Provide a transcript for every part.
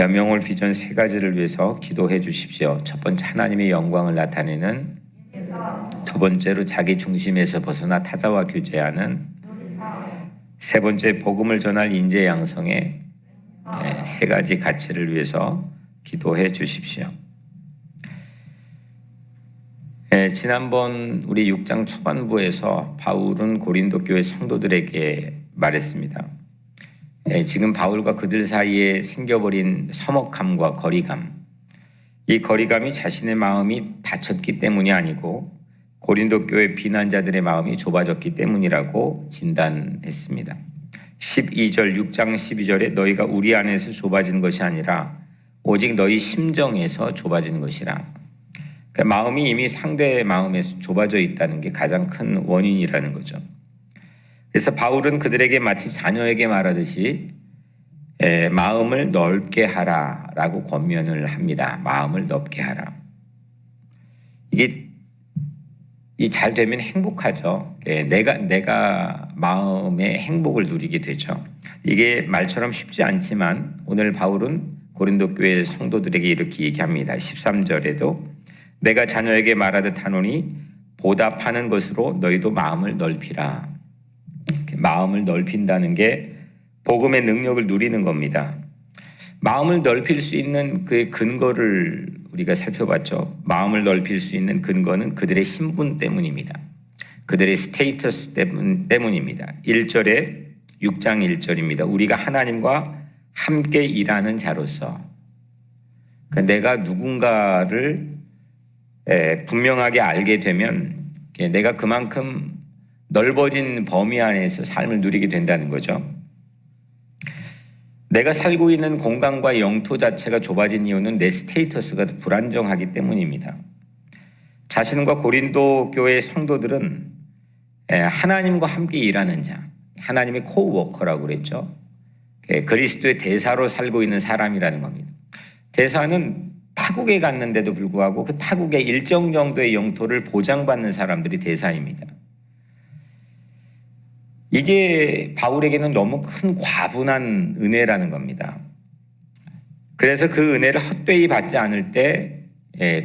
명월 비전 세 가지를 위해서 기도해 주십시오. 첫 번째, 하나님의 영광을 나타내는. 두 번째로, 자기 중심에서 벗어나 타자와 교제하는. 세 번째, 복음을 전할 인재 양성의 세 가지 가치를 위해서 기도해 주십시오. 지난번 우리 6장 초반부에서 바울은 고린도 교회 성도들에게 말했습니다. 지금 바울과 그들 사이에 생겨버린 서먹함과 거리감, 이 거리감이 자신의 마음이 닫혔기 때문이 아니고 고린도 교회 비난자들의 마음이 좁아졌기 때문이라고 진단했습니다. 6장 12절에 너희가 우리 안에서 좁아진 것이 아니라 오직 너희 심정에서 좁아진 것이라. 그러니까 마음이 이미 상대의 마음에서 좁아져 있다는 게 가장 큰 원인이라는 거죠. 그래서 바울은 그들에게 마치 자녀에게 말하듯이 마음을 넓게 하라라고 권면을 합니다. 마음을 넓게 하라. 이게 잘 되면 행복하죠. 내가 마음의 행복을 누리게 되죠. 이게 말처럼 쉽지 않지만 오늘 바울은 고린도 교회 성도들에게 이렇게 얘기합니다. 13절에도 내가 자녀에게 말하듯 하노니 보답하는 것으로 너희도 마음을 넓히라. 마음을 넓힌다는 게 복음의 능력을 누리는 겁니다. 마음을 넓힐 수 있는 그의 근거를 우리가 살펴봤죠. 마음을 넓힐 수 있는 근거는 그들의 신분 때문입니다. 그들의 스테이터스 때문입니다. 1절에 6장 1절입니다. 우리가 하나님과 함께 일하는 자로서, 그러니까 내가 누군가를 분명하게 알게 되면 내가 그만큼 넓어진 범위 안에서 삶을 누리게 된다는 거죠. 내가 살고 있는 공간과 영토 자체가 좁아진 이유는 내 스테이터스가 불안정하기 때문입니다. 자신과 고린도 교회의 성도들은 하나님과 함께 일하는 자, 하나님의 코워커라고 그랬죠. 그리스도의 대사로 살고 있는 사람이라는 겁니다. 대사는 타국에 갔는데도 불구하고 그 타국의 일정 정도의 영토를 보장받는 사람들이 대사입니다. 이게 바울에게는 너무 큰 과분한 은혜라는 겁니다. 그래서 그 은혜를 헛되이 받지 않을 때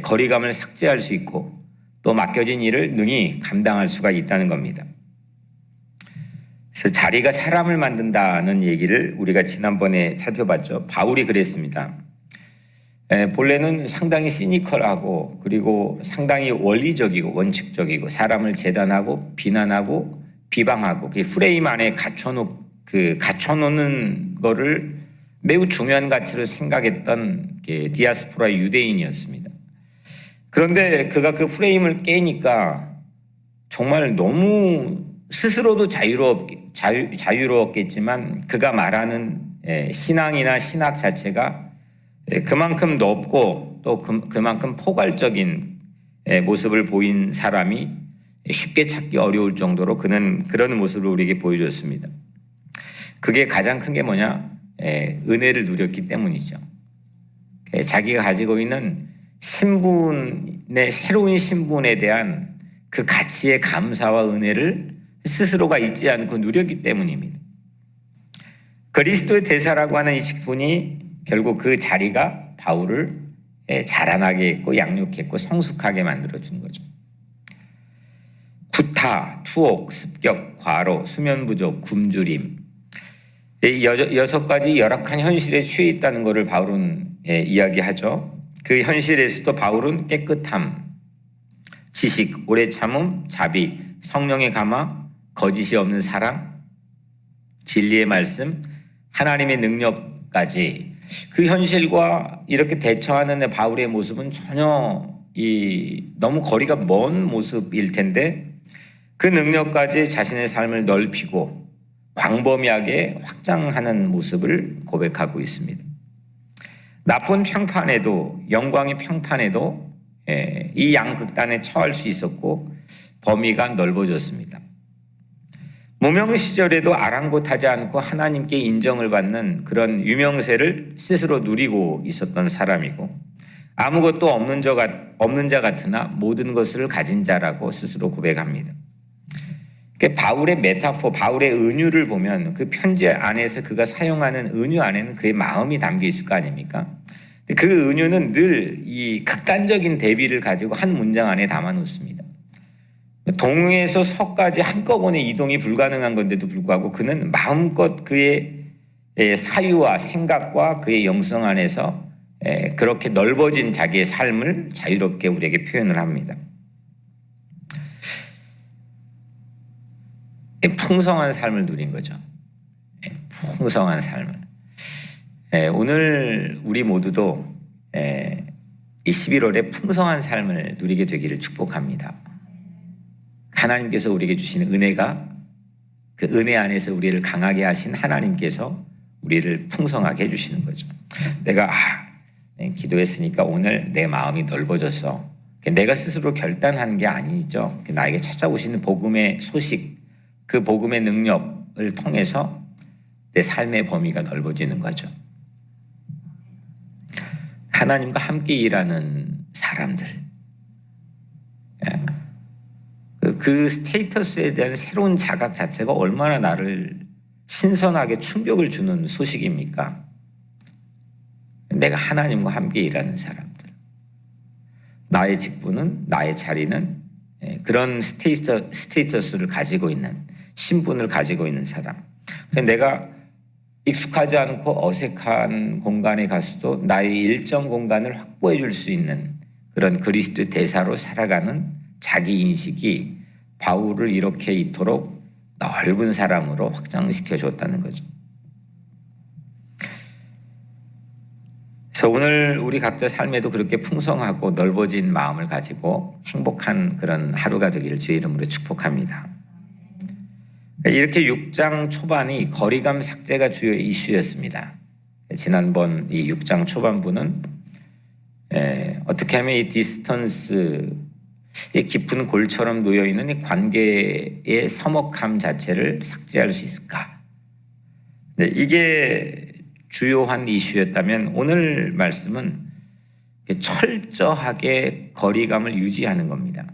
거리감을 삭제할 수 있고 또 맡겨진 일을 능히 감당할 수가 있다는 겁니다. 그래서 자리가 사람을 만든다는 얘기를 우리가 지난번에 살펴봤죠. 바울이 그랬습니다. 본래는 상당히 시니컬하고 그리고 상당히 원리적이고 원칙적이고 사람을 재단하고 비난하고 비방하고 그 프레임 안에 갖춰놓는 거를 매우 중요한 가치로 생각했던 디아스포라 유대인이었습니다. 그런데 그가 그 프레임을 깨니까 정말 너무 스스로도 자유로웠겠지만 그가 말하는 신앙이나 신학 자체가 그만큼 넓고 또 그만큼 포괄적인 모습을 보인 사람이 쉽게 찾기 어려울 정도로 그는 그런 모습을 우리에게 보여줬습니다. 그게 가장 큰 게 뭐냐? 은혜를 누렸기 때문이죠. 자기가 가지고 있는 신분의 새로운 신분에 대한 그 가치의 감사와 은혜를 스스로가 잊지 않고 누렸기 때문입니다. 그리스도의 대사라고 하는 이 직분이 결국 그 자리가 바울을 자라나게 했고 양육했고 성숙하게 만들어준 거죠. 구타, 투옥, 습격, 과로, 수면 부족, 굶주림, 이 6가지 열악한 현실에 취해 있다는 것을 바울은 이야기하죠. 그 현실에서도 바울은 깨끗함, 지식, 오래 참음, 자비, 성령의 감화, 거짓이 없는 사랑, 진리의 말씀, 하나님의 능력까지 그 현실과 이렇게 대처하는 바울의 모습은 전혀 너무 거리가 먼 모습일 텐데 그 능력까지 자신의 삶을 넓히고 광범위하게 확장하는 모습을 고백하고 있습니다. 나쁜 평판에도 영광의 평판에도 이 양극단에 처할 수 있었고 범위가 넓어졌습니다. 무명 시절에도 아랑곳하지 않고 하나님께 인정을 받는 그런 유명세를 스스로 누리고 있었던 사람이고 아무것도 없는 자 같으나 모든 것을 가진 자라고 스스로 고백합니다. 바울의 메타포, 바울의 은유를 보면 그 편지 안에서 그가 사용하는 은유 안에는 그의 마음이 담겨 있을 거 아닙니까? 그 은유는 늘 이 극단적인 대비를 가지고 한 문장 안에 담아 놓습니다. 동에서 서까지 한꺼번에 이동이 불가능한 건데도 불구하고 그는 마음껏 그의 사유와 생각과 그의 영성 안에서 그렇게 넓어진 자기의 삶을 자유롭게 우리에게 표현을 합니다. 풍성한 삶을 누린 거죠. 풍성한 삶을. 오늘 우리 모두도 이 11월에 풍성한 삶을 누리게 되기를 축복합니다. 하나님께서 우리에게 주시는 은혜가 그 은혜 안에서 우리를 강하게 하신 하나님께서 우리를 풍성하게 해주시는 거죠. 내가 기도했으니까 오늘 내 마음이 넓어져서 내가 스스로 결단한 게 아니죠. 나에게 찾아오시는 복음의 소식, 그 복음의 능력을 통해서 내 삶의 범위가 넓어지는 거죠. 하나님과 함께 일하는 사람들, 그 스테이터스에 대한 새로운 자각 자체가 얼마나 나를 신선하게 충격을 주는 소식입니까? 내가 하나님과 함께 일하는 사람들, 나의 직분은, 나의 자리는 그런 스테이터스를 가지고 있는, 신분을 가지고 있는 사람. 내가 익숙하지 않고 어색한 공간에 가서도 나의 일정 공간을 확보해 줄 수 있는 그런 그리스도의 대사로 살아가는 자기 인식이 바울을 이렇게 이토록 넓은 사람으로 확장시켜 줬다는 거죠. 그래서 오늘 우리 각자 삶에도 그렇게 풍성하고 넓어진 마음을 가지고 행복한 그런 하루가 되기를 주의 이름으로 축복합니다. 이렇게 6장 초반이 거리감 삭제가 주요 이슈였습니다. 지난번 이 6장 초반부는 어떻게 하면 이 디스턴스의 깊은 골처럼 놓여있는 이 관계의 서먹함 자체를 삭제할 수 있을까? 이게 주요한 이슈였다면 오늘 말씀은 철저하게 거리감을 유지하는 겁니다.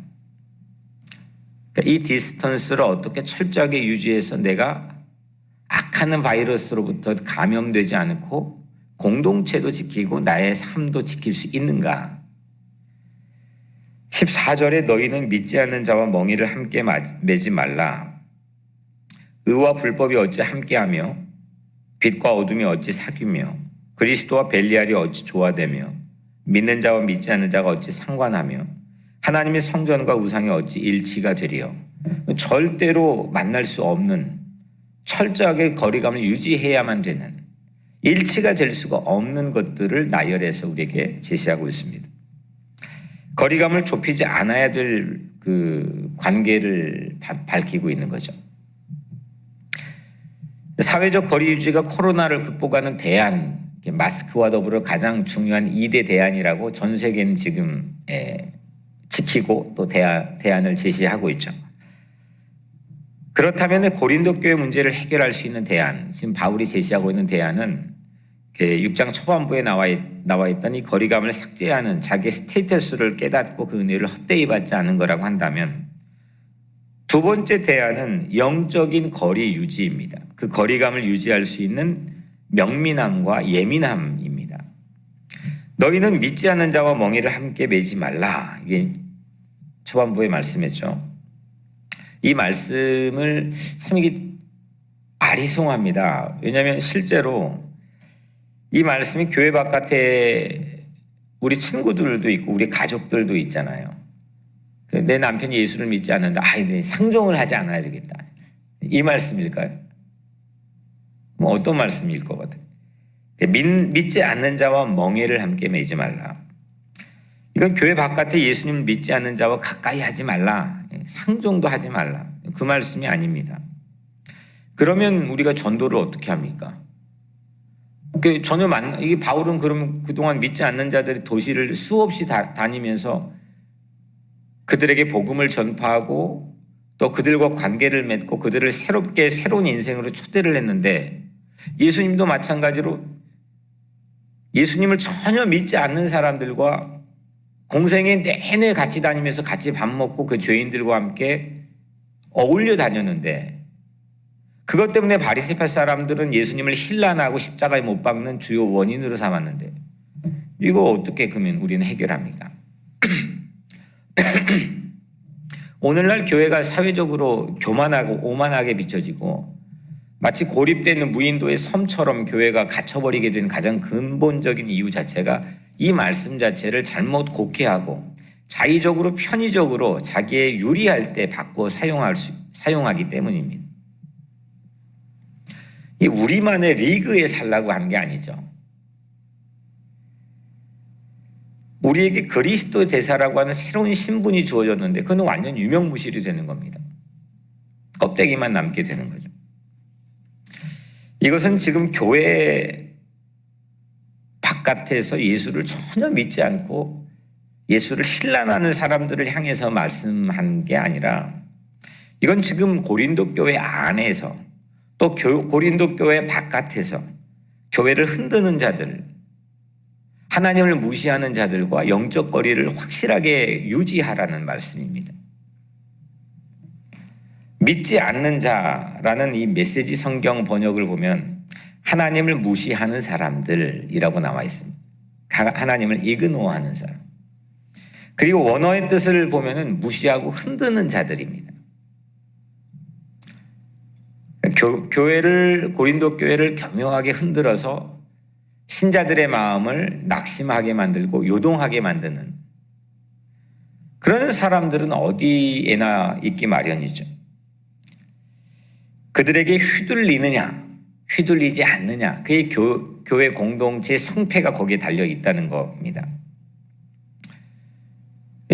이 디스턴스를 어떻게 철저하게 유지해서 내가 악하는 바이러스로부터 감염되지 않고 공동체도 지키고 나의 삶도 지킬 수 있는가? 14절에 너희는 믿지 않는 자와 멍에를 함께 매지 말라. 의와 불법이 어찌 함께하며 빛과 어둠이 어찌 사귀며 그리스도와 벨리알이 어찌 조화되며 믿는 자와 믿지 않는 자가 어찌 상관하며 하나님의 성전과 우상이 어찌 일치가 되리요. 절대로 만날 수 없는 철저하게 거리감을 유지해야만 되는 일치가 될 수가 없는 것들을 나열해서 우리에게 제시하고 있습니다. 거리감을 좁히지 않아야 될 그 관계를 밝히고 있는 거죠. 사회적 거리 유지가 코로나를 극복하는 대안, 마스크와 더불어 가장 중요한 2대 대안이라고 전 세계는 지금 지키고 또 대안을 제시하고 있죠. 그렇다면 고린도 교회 문제를 해결할 수 있는 대안, 지금 바울이 제시하고 있는 대안은 6장 초반부에 나와 있던 이 거리감을 삭제하는 자기의 스테이터스를 깨닫고 그 은혜를 헛되이 받지 않은 거라고 한다면 두 번째 대안은 영적인 거리 유지입니다. 그 거리감을 유지할 수 있는 명민함과 예민함입니다. 너희는 믿지 않는 자와 멍에를 함께 매지 말라. 이게 초반부의 말씀이죠. 이 말씀을 참 이게 아리송합니다. 왜냐하면 실제로 이 말씀이 교회 바깥에 우리 친구들도 있고 우리 가족들도 있잖아요. 내 남편이 예수를 믿지 않는다. 상종을 하지 않아야 되겠다. 이 말씀일까요? 어떤 말씀일 것 같아요? 믿지 않는 자와 멍에를 함께 매지 말라. 이건 교회 바깥에 예수님을 믿지 않는 자와 가까이 하지 말라. 상종도 하지 말라. 그 말씀이 아닙니다. 그러면 우리가 전도를 어떻게 합니까? 전혀 이게 바울은 그러면 그동안 믿지 않는 자들의 도시를 수없이 다니면서 그들에게 복음을 전파하고 또 그들과 관계를 맺고 그들을 새롭게 새로운 인생으로 초대를 했는데 예수님도 마찬가지로 예수님을 전혀 믿지 않는 사람들과 공생애 내내 같이 다니면서 같이 밥 먹고 그 죄인들과 함께 어울려 다녔는데 그것 때문에 바리새파 사람들은 예수님을 힐난하고 십자가에 못 박는 주요 원인으로 삼았는데 이거 어떻게 그러면 우리는 해결합니까? 오늘날 교회가 사회적으로 교만하고 오만하게 비춰지고 마치 고립되어 있는 무인도의 섬처럼 교회가 갇혀버리게 된 가장 근본적인 이유 자체가 이 말씀 자체를 잘못 곡해하고 자의적으로 편의적으로 자기의 유리할 때 바꾸어 사용하기 때문입니다. 이 우리만의 리그에 살라고 하는 게 아니죠. 우리에게 그리스도 대사라고 하는 새로운 신분이 주어졌는데 그건 완전 유명무실이 되는 겁니다. 껍데기만 남게 되는 거죠. 이것은 지금 교회 바깥에서 예수를 전혀 믿지 않고 예수를 신란하는 사람들을 향해서 말씀한 게 아니라 이건 지금 고린도 교회 안에서 또 고린도 교회 바깥에서 교회를 흔드는 자들, 하나님을 무시하는 자들과 영적 거리를 확실하게 유지하라는 말씀입니다. 믿지 않는 자라는 이 메시지 성경 번역을 보면 하나님을 무시하는 사람들이라고 나와 있습니다. 하나님을 이그노어하는 사람. 그리고 원어의 뜻을 보면은 무시하고 흔드는 자들입니다. 고린도 교회를 교묘하게 흔들어서 신자들의 마음을 낙심하게 만들고 요동하게 만드는 그런 사람들은 어디에나 있기 마련이죠. 그들에게 휘둘리느냐, 휘둘리지 않느냐, 그의 교회 공동체의 성패가 거기에 달려 있다는 겁니다.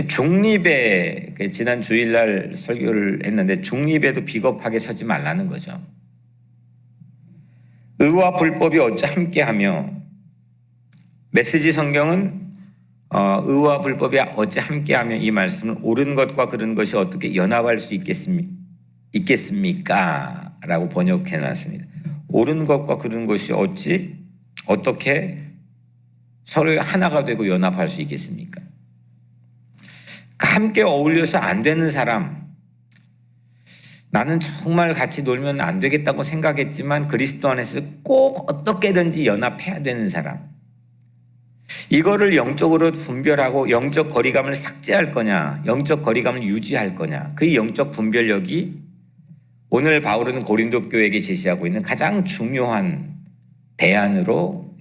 중립에 지난 주일날 설교를 했는데 중립에도 비겁하게 서지 말라는 거죠. 의와 불법이 어찌 함께하며 메시지 성경은 의와 불법이 어찌 함께하며 이 말씀을 옳은 것과 그른 것이 어떻게 연합할 수 있겠습니까? 라고 번역해 놨습니다. 옳은 것과 그른 것이 어떻게 서로 하나가 되고 연합할 수 있겠습니까? 함께 어울려서 안 되는 사람, 나는 정말 같이 놀면 안 되겠다고 생각했지만 그리스도 안에서 꼭 어떻게든지 연합해야 되는 사람, 이거를 영적으로 분별하고 영적 거리감을 삭제할 거냐, 영적 거리감을 유지할 거냐, 그 영적 분별력이 오늘 바울은 고린도 교회에게 제시하고 있는 가장 중요한 대안으로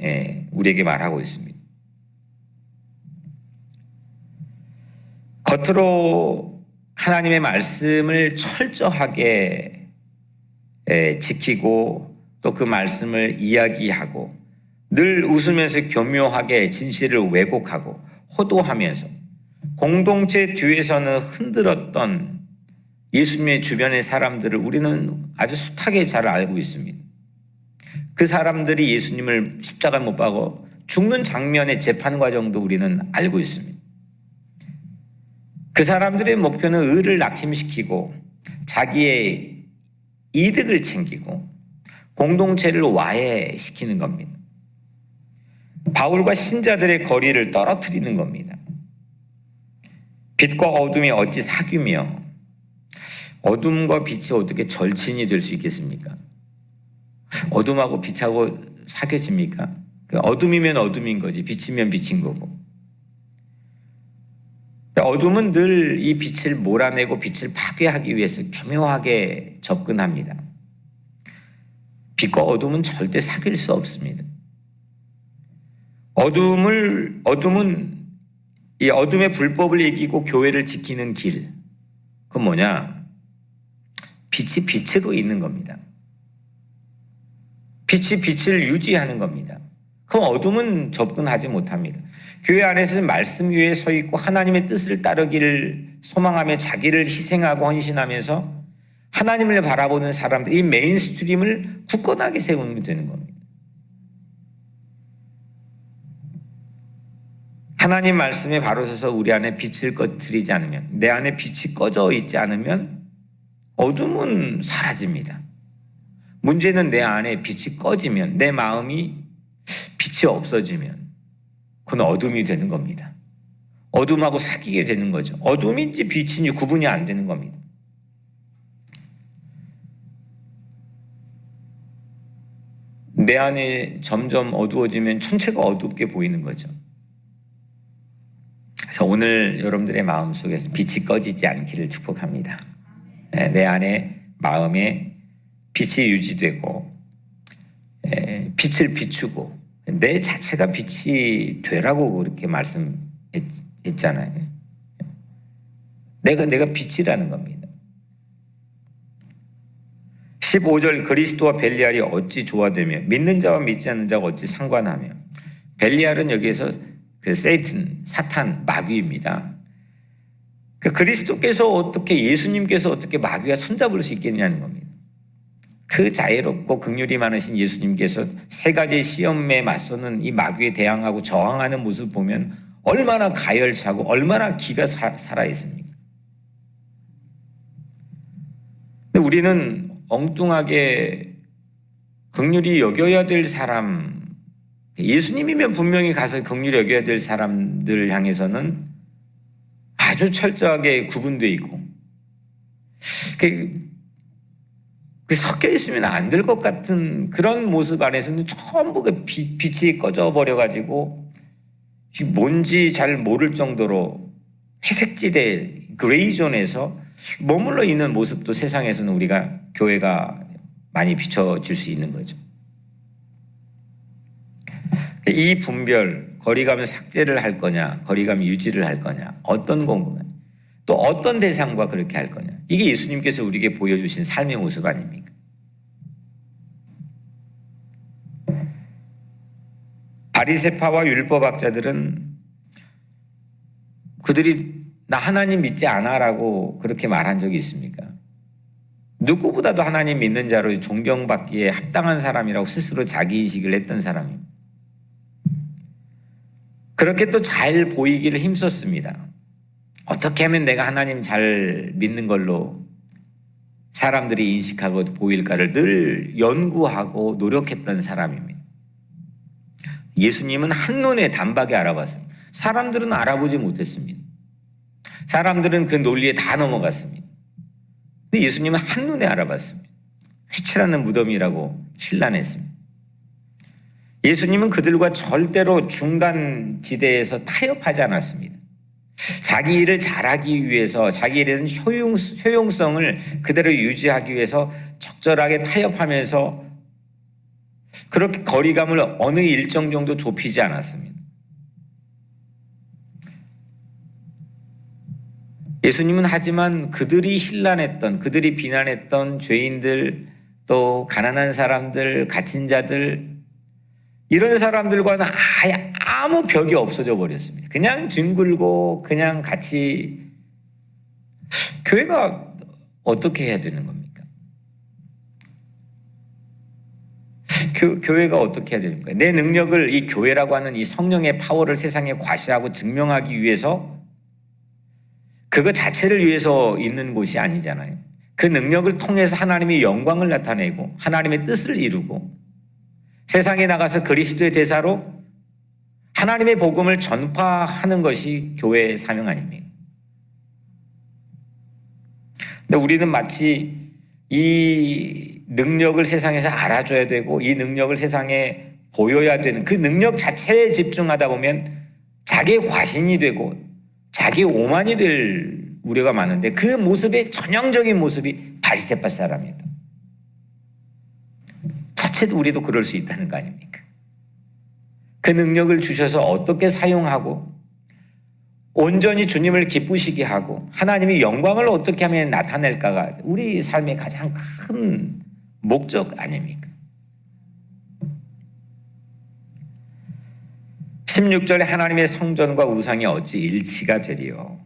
우리에게 말하고 있습니다. 겉으로 하나님의 말씀을 철저하게 지키고 또 그 말씀을 이야기하고 늘 웃으면서 교묘하게 진실을 왜곡하고 호도하면서 공동체 뒤에서는 흔들었던 예수님의 주변의 사람들을 우리는 아주 숱하게 잘 알고 있습니다. 그 사람들이 예수님을 십자가에 못 박아 죽는 장면의 재판 과정도 우리는 알고 있습니다. 그 사람들의 목표는 의를 낙심시키고 자기의 이득을 챙기고 공동체를 와해시키는 겁니다. 바울과 신자들의 거리를 떨어뜨리는 겁니다. 빛과 어둠이 어찌 사귀며 어둠과 빛이 어떻게 절친이 될 수 있겠습니까? 어둠하고 빛하고 사귀어집니까? 어둠이면 어둠인 거지 빛이면 빛인 거고. 어둠은 늘 이 빛을 몰아내고 빛을 파괴하기 위해서 교묘하게 접근합니다. 빛과 어둠은 절대 사귈 수 없습니다. 어둠은 이 어둠의 불법을 이기고 교회를 지키는 길. 그건 뭐냐? 빛이 빛으로 있는 겁니다. 빛이 빛을 유지하는 겁니다. 그럼 어둠은 접근하지 못합니다. 교회 안에서 말씀 위에 서 있고 하나님의 뜻을 따르기를 소망하며 자기를 희생하고 헌신하면서 하나님을 바라보는 사람들, 이 메인스트림을 굳건하게 세우면 되는 겁니다. 하나님 말씀에 바로 서서 우리 안에 빛을 꺼뜨리지 않으면, 내 안에 빛이 꺼져 있지 않으면 어둠은 사라집니다. 문제는 내 안에 빛이 꺼지면, 내 마음이 빛이 없어지면 그건 어둠이 되는 겁니다. 어둠하고 사귀게 되는 거죠. 어둠인지 빛인지 구분이 안 되는 겁니다. 내 안에 점점 어두워지면 전체가 어둡게 보이는 거죠. 그래서 오늘 여러분들의 마음속에서 빛이 꺼지지 않기를 축복합니다. 내 안에 마음에 빛이 유지되고 빛을 비추고 내 자체가 빛이 되라고 그렇게 말씀했잖아요. 내가 빛이라는 겁니다. 15절 그리스도와 벨리알이 어찌 조화되며 믿는 자와 믿지 않는 자가 어찌 상관하며. 벨리알은 여기에서 그 세이튼, 사탄, 마귀입니다. 그 그리스도께서 어떻게 예수님께서 어떻게 마귀와 손잡을 수 있겠냐는 겁니다. 그 자애롭고 긍휼이 많으신 예수님께서 세 가지 시험에 맞서는 이 마귀에 대항하고 저항하는 모습을 보면 얼마나 가열차고 얼마나 기가 살아있습니까? 근데 우리는 엉뚱하게 긍휼히 여겨야 될 사람, 예수님이면 분명히 가서 긍휼히 여겨야 될 사람들 향해서는 아주 철저하게 구분되어 있고 그 섞여 있으면 안 될 것 같은 그런 모습 안에서는 전부 그 빛이 꺼져 버려가지고 뭔지 잘 모를 정도로 회색지대 그레이존에서 머물러 있는 모습도 세상에서는 우리가 교회가 많이 비춰질 수 있는 거죠. 이 분별, 거리감을 삭제를 할 거냐, 거리감 유지를 할 거냐, 어떤 공간, 또 어떤 대상과 그렇게 할 거냐. 이게 예수님께서 우리에게 보여주신 삶의 모습 아닙니까? 바리새파와 율법학자들은 그들이 나 하나님 믿지 않아라고 그렇게 말한 적이 있습니까? 누구보다도 하나님 믿는 자로 존경받기에 합당한 사람이라고 스스로 자기인식을 했던 사람입니다. 그렇게 또 잘 보이기를 힘썼습니다. 어떻게 하면 내가 하나님 잘 믿는 걸로 사람들이 인식하고 보일까를 늘 연구하고 노력했던 사람입니다. 예수님은 한눈에 단박에 알아봤습니다. 사람들은 알아보지 못했습니다. 사람들은 그 논리에 다 넘어갔습니다. 근데 예수님은 한눈에 알아봤습니다. 회칠하는 무덤이라고 신란했습니다. 예수님은 그들과 절대로 중간 지대에서 타협하지 않았습니다. 자기 일을 잘하기 위해서 자기 일에는 효용성을 그대로 유지하기 위해서 적절하게 타협하면서 그렇게 거리감을 어느 일정 정도 좁히지 않았습니다. 예수님은 하지만 그들이 신란했던, 그들이 비난했던 죄인들, 또 가난한 사람들, 갇힌 자들, 이런 사람들과는 아예 아무 벽이 없어져 버렸습니다. 그냥 뒹굴고 그냥 같이. 교회가 어떻게 해야 되는 겁니까? 교회가 어떻게 해야 되는 거예요? 내 능력을, 이 교회라고 하는 이 성령의 파워를 세상에 과시하고 증명하기 위해서, 그거 자체를 위해서 있는 곳이 아니잖아요. 그 능력을 통해서 하나님의 영광을 나타내고 하나님의 뜻을 이루고 세상에 나가서 그리스도의 대사로 하나님의 복음을 전파하는 것이 교회의 사명 아닙니까? 근데 우리는 마치 이 능력을 세상에서 알아줘야 되고 이 능력을 세상에 보여야 되는 그 능력 자체에 집중하다 보면 자기의 과신이 되고 자기 오만이 될 우려가 많은데, 그 모습의 전형적인 모습이 바리새파 사람이다. 자체도 우리도 그럴 수 있다는 거 아닙니까? 그 능력을 주셔서 어떻게 사용하고 온전히 주님을 기쁘시게 하고 하나님의 영광을 어떻게 하면 나타낼까가 우리 삶의 가장 큰 목적 아닙니까? 16절에 하나님의 성전과 우상이 어찌 일치가 되리요.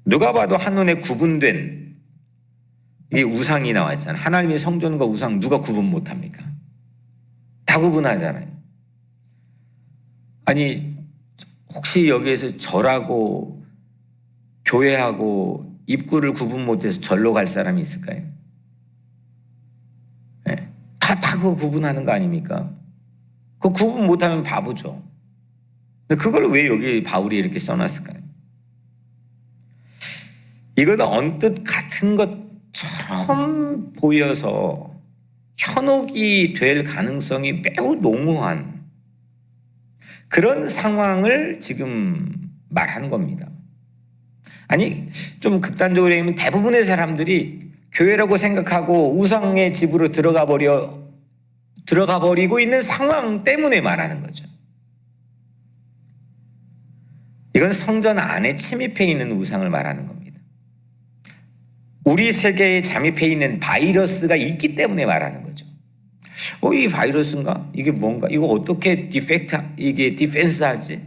누가 봐도 한눈에 구분된 이 우상이 나왔잖아요. 하나님의 성전과 우상 누가 구분 못합니까? 다 구분하잖아요. 아니 혹시 여기에서 절하고 교회하고 입구를 구분 못해서 절로 갈 사람이 있을까요? 네. 다 그거 구분하는 거 아닙니까? 그 구분 못하면 바보죠. 근데 그걸 왜 여기 바울이 이렇게 써놨을까요? 이거는 언뜻 같은 것처럼 보여서 현혹이 될 가능성이 매우 농후한 그런 상황을 지금 말하는 겁니다. 아니, 좀 극단적으로 얘기하면 대부분의 사람들이 교회라고 생각하고 우상의 집으로 들어가 버리고 있는 상황 때문에 말하는 거죠. 이건 성전 안에 침입해 있는 우상을 말하는 겁니다. 우리 세계에 잠입해 있는 바이러스가 있기 때문에 말하는 거죠. 이 바이러스인가? 이게 뭔가? 이거 어떻게 디펜스하지?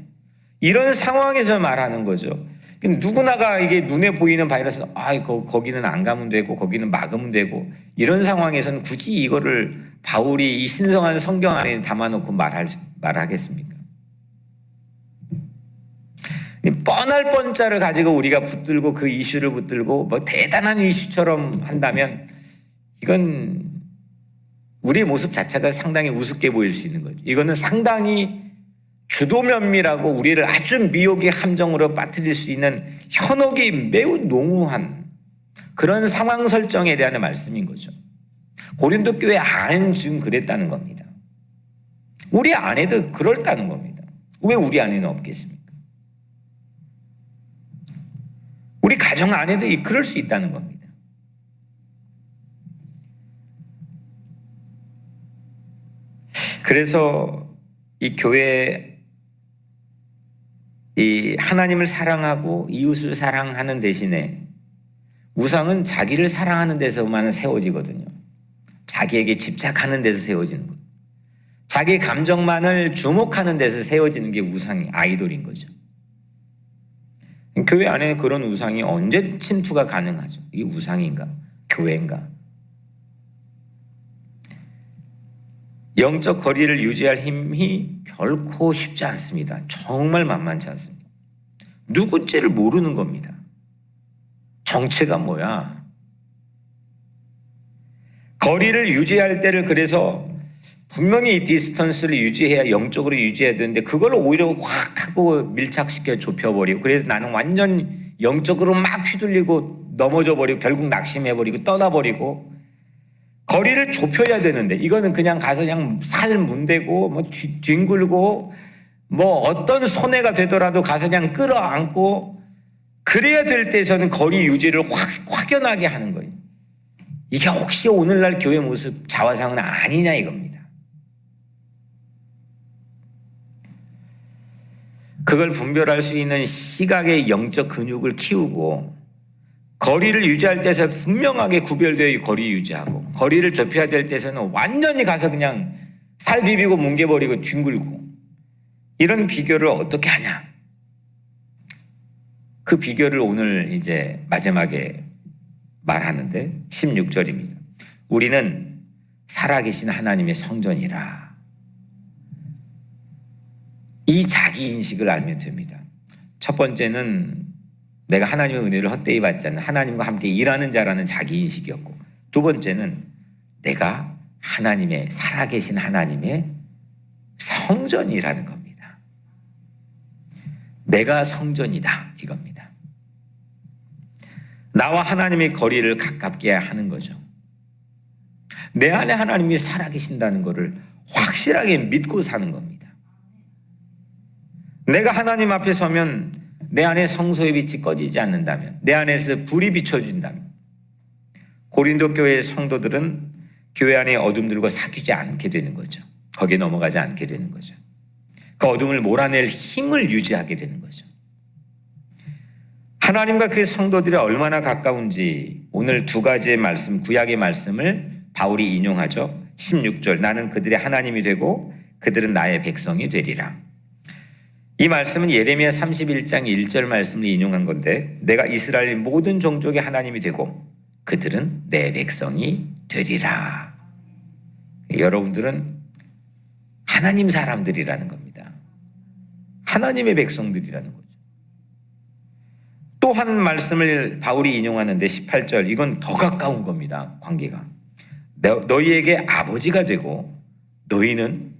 이런 상황에서 말하는 거죠. 누구나가 이게 눈에 보이는 바이러스, 거기는 안 가면 되고, 거기는 막으면 되고, 이런 상황에서는 굳이 이거를 바울이 이 신성한 성경 안에 담아놓고 말하겠습니까? 뻔할 뻔자를 가지고 우리가 붙들고 그 이슈를 붙들고 뭐 대단한 이슈처럼 한다면 이건 우리의 모습 자체가 상당히 우습게 보일 수 있는 거죠. 이거는 상당히 주도면밀하고 우리를 아주 미혹의 함정으로 빠뜨릴 수 있는 현혹이 매우 농후한 그런 상황 설정에 대한 말씀인 거죠. 고린도 교회 안에는 지금 그랬다는 겁니다. 우리 안에도 그렇다는 겁니다. 왜 우리 안에는 없겠습니까? 우리 가정 안에도 그럴 수 있다는 겁니다. 그래서 이 교회 이 하나님을 사랑하고 이웃을 사랑하는 대신에 우상은 자기를 사랑하는 데서만 세워지거든요. 자기에게 집착하는 데서 세워지는 것. 자기 감정만을 주목하는 데서 세워지는 게 우상이 아이돌인 거죠. 교회 안에 그런 우상이 언제 침투가 가능하죠? 이게 우상인가? 교회인가? 영적 거리를 유지할 힘이 결코 쉽지 않습니다. 정말 만만치 않습니다. 누군지를 모르는 겁니다. 정체가 뭐야? 거리를 유지할 때를 그래서 분명히 이 디스턴스를 유지해야 영적으로 유지해야 되는데 그걸 오히려 확 하고 밀착시켜 좁혀버리고 그래서 나는 완전 영적으로 막 휘둘리고 넘어져 버리고 결국 낙심해버리고 떠나버리고 거리를 좁혀야 되는데 이거는 그냥 가서 그냥 살 문대고 뭐 뒹굴고 뭐 어떤 손해가 되더라도 가서 그냥 끌어안고 그래야 될 때에서는 거리 유지를 확연하게 하는 거예요. 이게 혹시 오늘날 교회 모습 자화상은 아니냐 이겁니다. 그걸 분별할 수 있는 시각의 영적 근육을 키우고 거리를 유지할 때서 분명하게 구별되어 거리 유지하고 거리를 좁혀야 될 때서는 완전히 가서 그냥 살 비비고 뭉개버리고 뒹굴고 이런 비교를 어떻게 하냐? 그 비교를 오늘 이제 마지막에 말하는데 16절입니다. 우리는 살아계신 하나님의 성전이라. 이 자기인식을 알면 됩니다. 첫 번째는 내가 하나님의 은혜를 헛되이 받지 않는 하나님과 함께 일하는 자라는 자기인식이었고 두 번째는 내가 하나님의 살아계신 하나님의 성전이라는 겁니다. 내가 성전이다 이겁니다. 나와 하나님의 거리를 가깝게 하는 거죠. 내 안에 하나님이 살아계신다는 것을 확실하게 믿고 사는 겁니다. 내가 하나님 앞에 서면 내 안에 성소의 빛이 꺼지지 않는다면 내 안에서 불이 비춰진다면 고린도 교회의 성도들은 교회 안에 어둠들과 사귀지 않게 되는 거죠. 거기에 넘어가지 않게 되는 거죠. 그 어둠을 몰아낼 힘을 유지하게 되는 거죠. 하나님과 그 성도들이 얼마나 가까운지 오늘 두 가지의 말씀, 구약의 말씀을 바울이 인용하죠. 16절 나는 그들의 하나님이 되고 그들은 나의 백성이 되리라. 이 말씀은 예레미야 31장 1절 말씀을 인용한 건데 내가 이스라엘 모든 종족의 하나님이 되고 그들은 내 백성이 되리라. 여러분들은 하나님 사람들이라는 겁니다. 하나님의 백성들이라는 거죠. 또 한 말씀을 바울이 인용하는데 18절 이건 더 가까운 겁니다. 관계가. 너희에게 아버지가 되고 너희는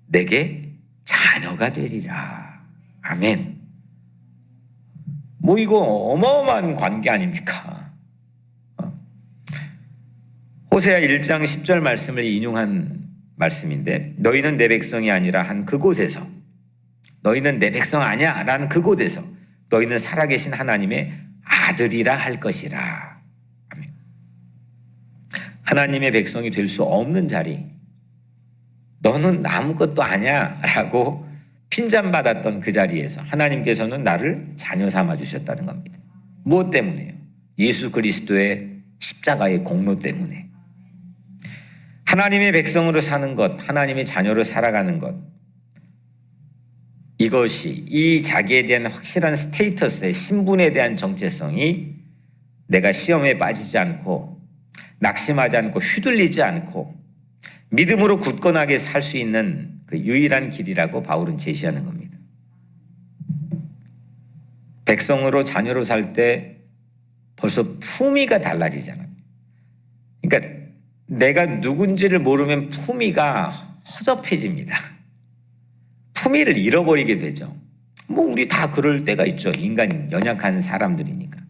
내게 자녀가 되리라. 아멘. 뭐 이거 어마어마한 관계 아닙니까? 호세아 1장 10절 말씀을 인용한 말씀인데, 너희는 내 백성이 아니라 한 그곳에서, 너희는 내 백성 아니야 라는 그곳에서 너희는 살아계신 하나님의 아들이라 할 것이라. 아멘. 하나님의 백성이 될 수 없는 자리, 너는 아무것도 아니야 라고 핀잔받았던 그 자리에서 하나님께서는 나를 자녀 삼아 주셨다는 겁니다. 무엇 때문에요? 예수 그리스도의 십자가의 공로 때문에. 하나님의 백성으로 사는 것, 하나님의 자녀로 살아가는 것, 이것이 이 자기에 대한 확실한 스테이터스의 신분에 대한 정체성이 내가 시험에 빠지지 않고 낙심하지 않고 휘둘리지 않고 믿음으로 굳건하게 살 수 있는 그 유일한 길이라고 바울은 제시하는 겁니다. 백성으로 자녀로 살 때 벌써 품위가 달라지잖아요. 그러니까 내가 누군지를 모르면 품위가 허접해집니다. 품위를 잃어버리게 되죠. 우리 다 그럴 때가 있죠. 인간 연약한 사람들이니까.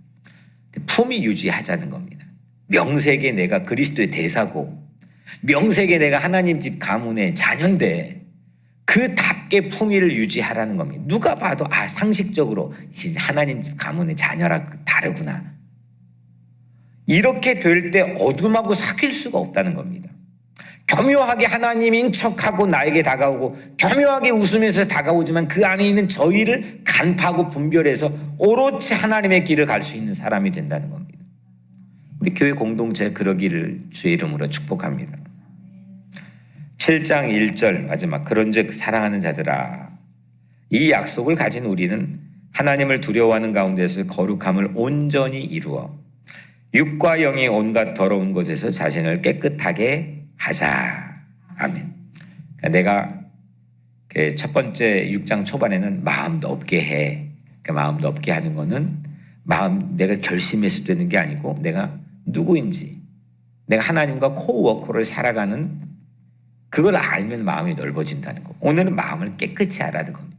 품위 유지하자는 겁니다. 명색에 내가 그리스도의 대사고, 명색에 내가 하나님 집 가문의 자녀인데 그답게 품위를 유지하라는 겁니다. 누가 봐도 상식적으로 하나님 집 가문의 자녀라 다르구나. 이렇게 될 때 어둠하고 사귈 수가 없다는 겁니다. 교묘하게 하나님인 척하고 나에게 다가오고 교묘하게 웃으면서 다가오지만 그 안에 있는 저희를 간파하고 분별해서 오롯이 하나님의 길을 갈 수 있는 사람이 된다는 겁니다. 우리 교회 공동체 그러기를 주의 이름으로 축복합니다. 7장 1절 마지막, 그런즉 사랑하는 자들아, 이 약속을 가진 우리는 하나님을 두려워하는 가운데서 거룩함을 온전히 이루어 육과 영이 온갖 더러운 곳에서 자신을 깨끗하게 하자. 아멘. 그러니까 내가 첫 번째 6장 초반에는 마음 넓게 해. 그러니까 마음 넓게 하는 거는 내가 결심해서 되는 게 아니고 내가 누구인지, 내가 하나님과 코워커를 살아가는 그걸 알면 마음이 넓어진다는 거. 오늘은 마음을 깨끗이 하라는 겁니다.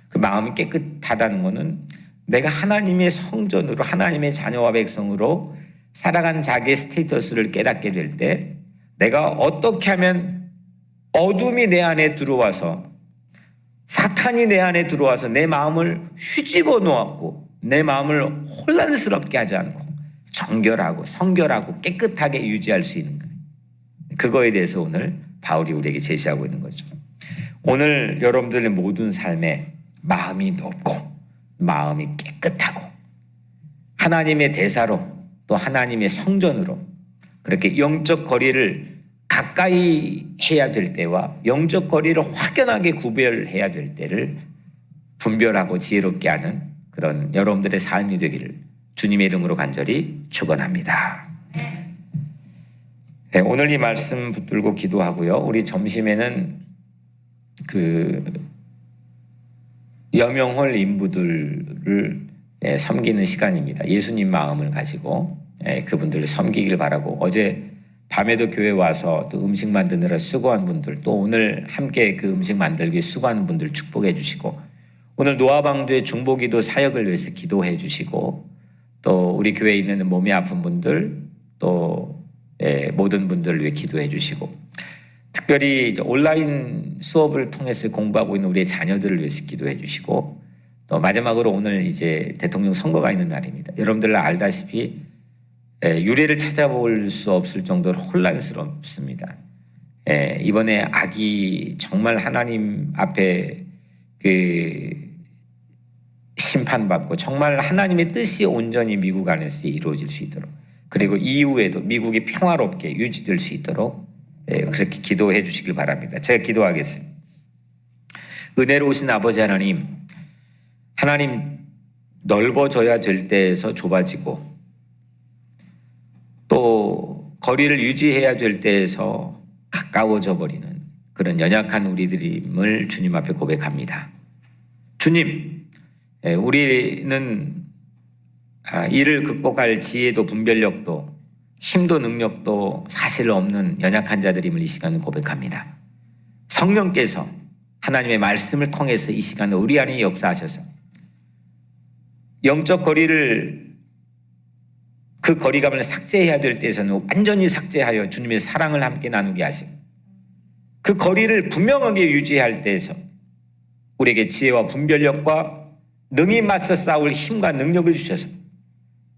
그 마음이 깨끗하다는 거는 내가 하나님의 성전으로, 하나님의 자녀와 백성으로 살아간 자기의 스테이터스를 깨닫게 될 때 내가 어떻게 하면 어둠이 내 안에 들어와서, 사탄이 내 안에 들어와서 내 마음을 휘집어 놓았고 내 마음을 혼란스럽게 하지 않고 정결하고 성결하고 깨끗하게 유지할 수 있는 거예요. 그거에 대해서 오늘 바울이 우리에게 제시하고 있는 거죠. 오늘 여러분들의 모든 삶에 마음이 높고 마음이 깨끗하고 하나님의 대사로 또 하나님의 성전으로 그렇게 영적 거리를 가까이 해야 될 때와 영적 거리를 확연하게 구별해야 될 때를 분별하고 지혜롭게 하는 그런 여러분들의 삶이 되기를 주님의 이름으로 간절히 축원합니다. 네, 오늘 이 말씀 붙들고 기도하고요. 우리 점심에는 그 여명홀 인부들을 섬기는 시간입니다. 예수님 마음을 가지고 그분들을 섬기길 바라고, 어제 밤에도 교회 와서 또 음식 만드느라 수고한 분들, 또 오늘 함께 그 음식 만들기 수고하는 분들 축복해 주시고, 오늘 노아방주의 중보기도 사역을 위해서 기도해 주시고, 또 우리 교회에 있는 몸이 아픈 분들, 또 모든 분들을 위해 기도해 주시고, 특별히 온라인 수업을 통해서 공부하고 있는 우리의 자녀들을 위해서 기도해 주시고, 또 마지막으로 오늘 이제 대통령 선거가 있는 날입니다. 여러분들 알다시피 유례를 찾아볼 수 없을 정도로 혼란스럽습니다. 이번에 악이 정말 하나님 앞에 그 심판받고 정말 하나님의 뜻이 온전히 미국 안에서 이루어질 수 있도록, 그리고 이후에도 미국이 평화롭게 유지될 수 있도록 그렇게 기도해 주시길 바랍니다. 제가 기도하겠습니다. 은혜로우신 아버지 하나님, 넓어져야 될 때에서 좁아지고 또 거리를 유지해야 될 때에서 가까워져 버리는 그런 연약한 우리들임을 주님 앞에 고백합니다. 주님, 우리는 이를 극복할 지혜도 분별력도 힘도 능력도 사실 없는 연약한 자들임을 이 시간에 고백합니다. 성령께서 하나님의 말씀을 통해서 이 시간에 우리 안에 역사하셔서 영적 거리를 그 거리감을 삭제해야 될 때에서는 완전히 삭제하여 주님의 사랑을 함께 나누게 하시고, 그 거리를 분명하게 유지할 때에서 우리에게 지혜와 분별력과 능히 맞서 싸울 힘과 능력을 주셔서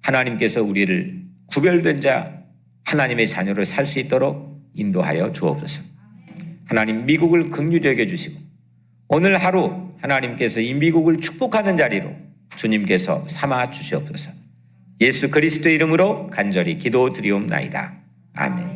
하나님께서 우리를 구별된 자, 하나님의 자녀로 살 수 있도록 인도하여 주옵소서. 하나님, 미국을 긍휼히 여겨주시고 오늘 하루 하나님께서 이 미국을 축복하는 자리로 주님께서 삼아 주시옵소서. 예수 그리스도의 이름으로 간절히 기도드리옵나이다. 아멘.